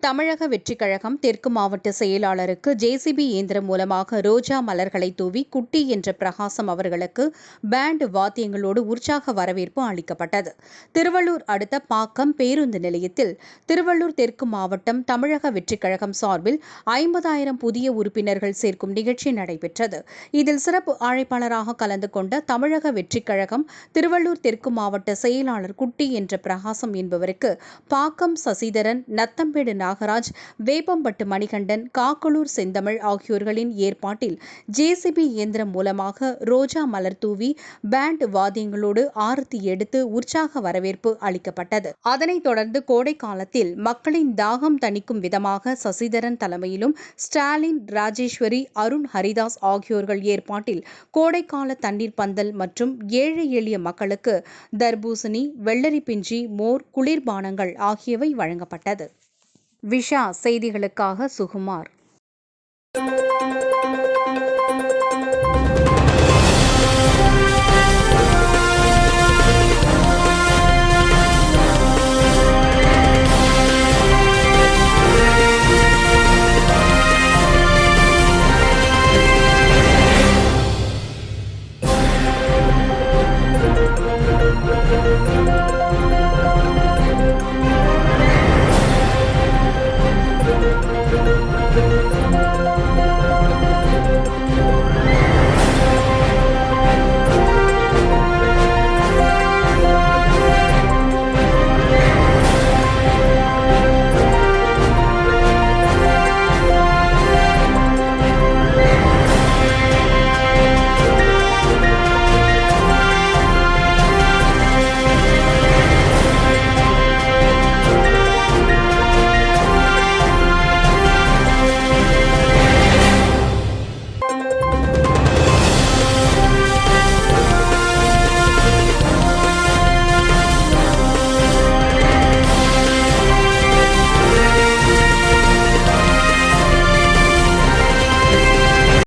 தமிழக வெற்றிக் கழகம் தெற்கு மாவட்ட செயலாளருக்கு ஜேசிபி இயந்திரம் மூலமாக ரோஜா மலர்களை தூவி குட்டி என்ற பிரகாசம் அவர்களுக்கு பேண்ட் வாத்தியங்களோடு உற்சாக வரவேற்பு அளிக்கப்பட்டது. திருவள்ளூர் அடுத்த பாக்கம் பேருந்து நிலையத்தில் திருவள்ளூர் தெற்கு மாவட்டம் தமிழக வெற்றிக் கழகம் சார்பில் 50,000 புதிய உறுப்பினர்கள் சேர்க்கும் நிகழ்ச்சி நடைபெற்றது. இதில் சிறப்பு அழைப்பாளராக கலந்து கொண்ட தமிழக வெற்றிக் கழகம் திருவள்ளூர் தெற்கு மாவட்ட செயலாளர் குட்டி என்ற பிரகாசம் என்பவருக்கு பாக்கம் சசிதரன், நத்தம்பேடு நாகராஜ், வேப்பம்பட்டு மணிகண்டன், காக்கலூர் செந்தமிழ் ஆகியோர்களின் ஏற்பாட்டில் ஜேசிபி இயந்திரம் மூலமாக ரோஜா மலர் தூவி பேண்ட் வாத்தியங்களோடு ஆரத்தி எடுத்து உற்சாக வரவேற்பு அளிக்கப்பட்டது. அதனைத் தொடர்ந்து கோடை காலத்தில் மக்களின் தாகம் தணிக்கும் விதமாக சசிதரன் தலைமையிலும் ஸ்டாலின், ராஜேஸ்வரி, அருண் ஹரிதாஸ் ஆகியோர்கள் ஏற்பாட்டில் கோடைக்கால தண்ணீர் பந்தல் மற்றும் ஏழை எளிய மக்களுக்கு தர்பூசணி, வெள்ளரி பிஞ்சி, மோர், குளிர்பானங்கள் ஆகியவை வழங்கப்பட்டது. விஷா செய்திகளுக்காக சுகுமார்.